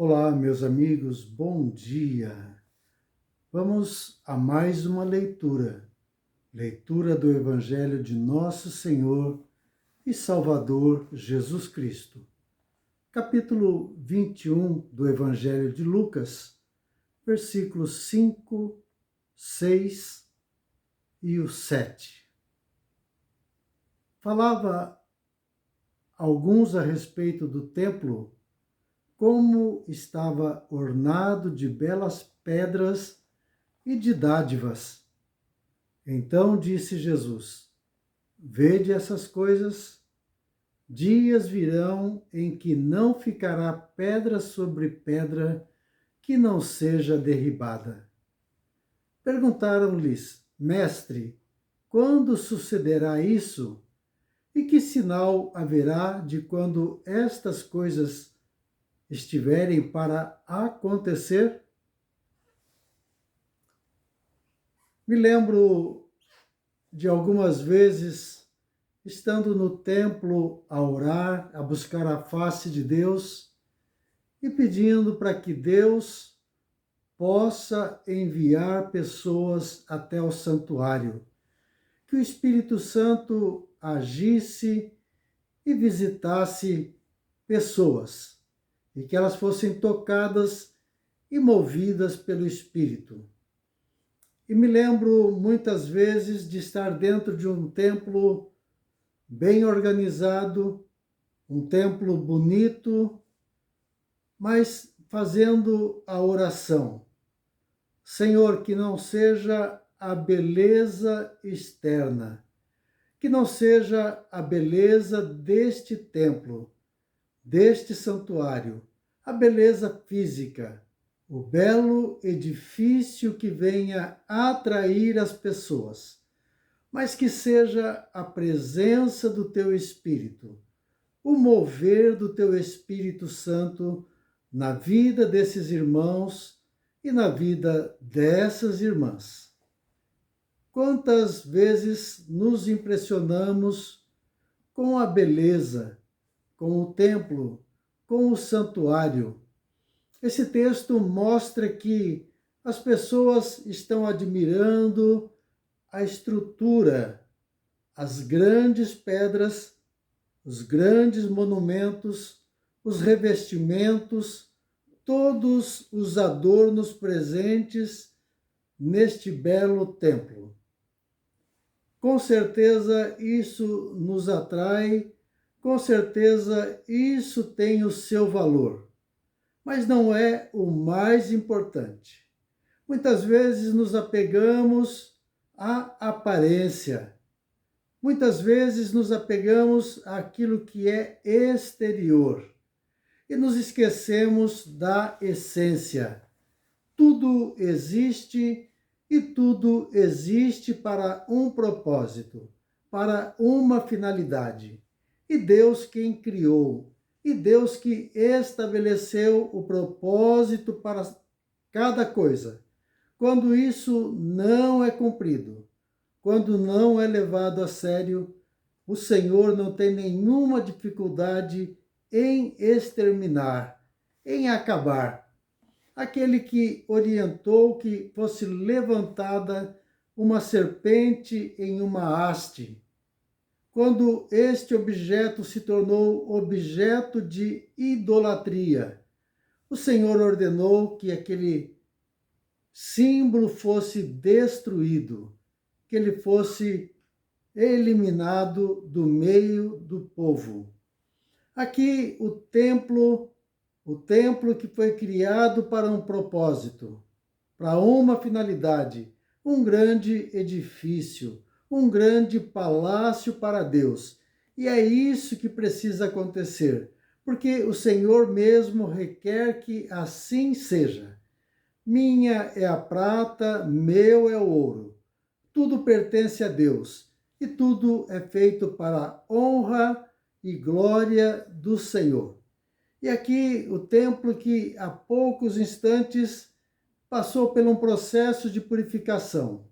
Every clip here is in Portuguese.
Olá, meus amigos, bom dia. Vamos a mais uma leitura do Evangelho de Nosso Senhor e Salvador Jesus Cristo. Capítulo 21 do Evangelho de Lucas, versículos 5, 6 e o 7. Falava alguns a respeito do templo, como estava ornado de belas pedras e de dádivas. Então disse Jesus: Vede essas coisas, dias virão em que não ficará pedra sobre pedra que não seja derribada. Perguntaram-lhes: Mestre, quando sucederá isso? E que sinal haverá de quando estas coisas estiverem para acontecer? Me lembro de algumas vezes estando no templo a orar, a buscar a face de Deus e pedindo para que Deus possa enviar pessoas até o santuário, que o Espírito Santo agisse e visitasse pessoas e que elas fossem tocadas e movidas pelo Espírito. E me lembro muitas vezes de estar dentro de um templo bem organizado, um templo bonito, mas fazendo a oração. Senhor, que não seja a beleza externa, que não seja a beleza deste templo, deste santuário, a beleza física, o belo edifício que venha atrair as pessoas, mas que seja a presença do teu Espírito, o mover do teu Espírito Santo na vida desses irmãos e na vida dessas irmãs. Quantas vezes nos impressionamos com a beleza, com o templo, com o santuário. Esse texto mostra que as pessoas estão admirando a estrutura, as grandes pedras, os grandes monumentos, os revestimentos, todos os adornos presentes neste belo templo. Com certeza isso nos atrai, com certeza isso tem o seu valor. Mas não é o mais importante. Muitas vezes nos apegamos à aparência. Muitas vezes nos apegamos àquilo que é exterior e nos esquecemos da essência. Tudo existe e tudo existe para um propósito, para uma finalidade. E Deus quem criou, e Deus que estabeleceu o propósito para cada coisa. Quando isso não é cumprido, quando não é levado a sério, o Senhor não tem nenhuma dificuldade em exterminar, em acabar. Aquele que orientou que fosse levantada uma serpente em uma haste, quando este objeto se tornou objeto de idolatria, o Senhor ordenou que aquele símbolo fosse destruído, que ele fosse eliminado do meio do povo. Aqui o templo que foi criado para um propósito, para uma finalidade, um grande edifício, um grande palácio para Deus. E é isso que precisa acontecer, porque o Senhor mesmo requer que assim seja. Minha é a prata, meu é o ouro. Tudo pertence a Deus e tudo é feito para a honra e glória do Senhor. E aqui o templo que há poucos instantes passou por um processo de purificação,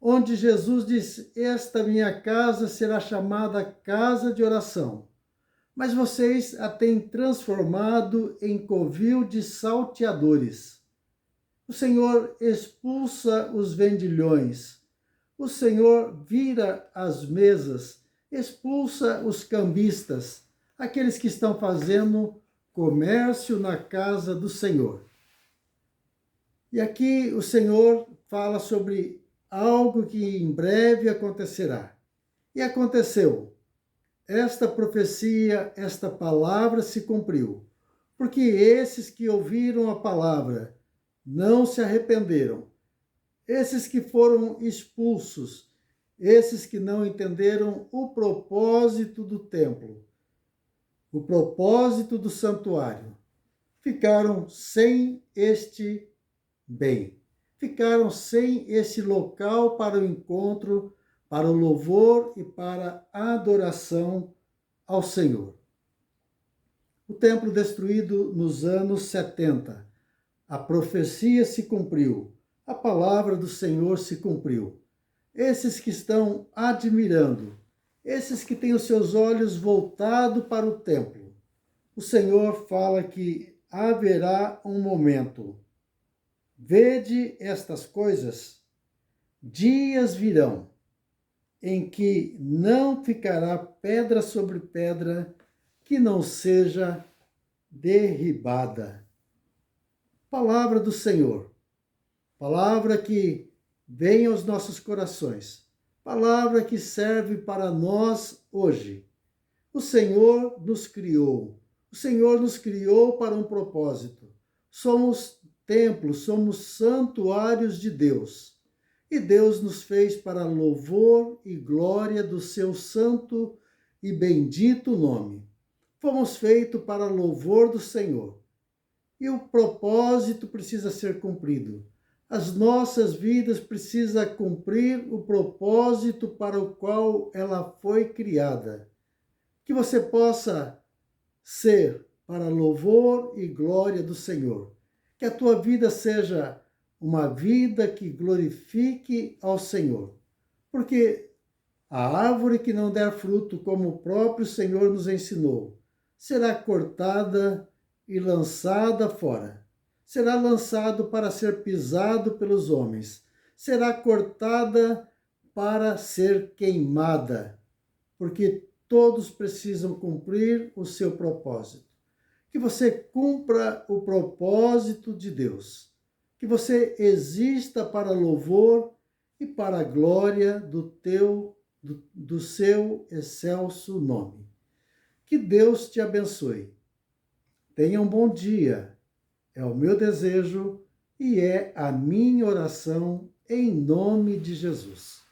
onde Jesus disse: Esta minha casa será chamada casa de oração, mas vocês a têm transformado em covil de salteadores. O Senhor expulsa os vendilhões. O Senhor vira as mesas, expulsa os cambistas, aqueles que estão fazendo comércio na casa do Senhor. E aqui o Senhor fala sobre algo que em breve acontecerá. E aconteceu. Esta profecia, esta palavra se cumpriu, porque esses que ouviram a palavra não se arrependeram, esses que foram expulsos, esses que não entenderam o propósito do templo, o propósito do santuário, ficaram sem este bem, ficaram sem esse local para o encontro, para o louvor e para a adoração ao Senhor. O templo destruído nos anos 70. A profecia se cumpriu, a palavra do Senhor se cumpriu. Esses que estão admirando, esses que têm os seus olhos voltados para o templo, o Senhor fala que haverá um momento. Vede estas coisas, dias virão, em que não ficará pedra sobre pedra que não seja derribada. Palavra do Senhor, palavra que vem aos nossos corações, palavra que serve para nós hoje. O Senhor nos criou para um propósito. Somos templos, somos santuários de Deus. E Deus nos fez para louvor e glória do seu santo e bendito nome. Fomos feitos para louvor do Senhor. E o propósito precisa ser cumprido. As nossas vidas precisam cumprir o propósito para o qual ela foi criada. Que você possa ser para louvor e glória do Senhor. Que a tua vida seja uma vida que glorifique ao Senhor. Porque a árvore que não der fruto, como o próprio Senhor nos ensinou, será cortada e lançada fora. Será lançado para ser pisado pelos homens. Será cortada para ser queimada. Porque todos precisam cumprir o seu propósito. Que você cumpra o propósito de Deus. Que você exista para louvor e para a glória do seu excelso nome. Que Deus te abençoe. Tenha um bom dia. É o meu desejo e é a minha oração em nome de Jesus.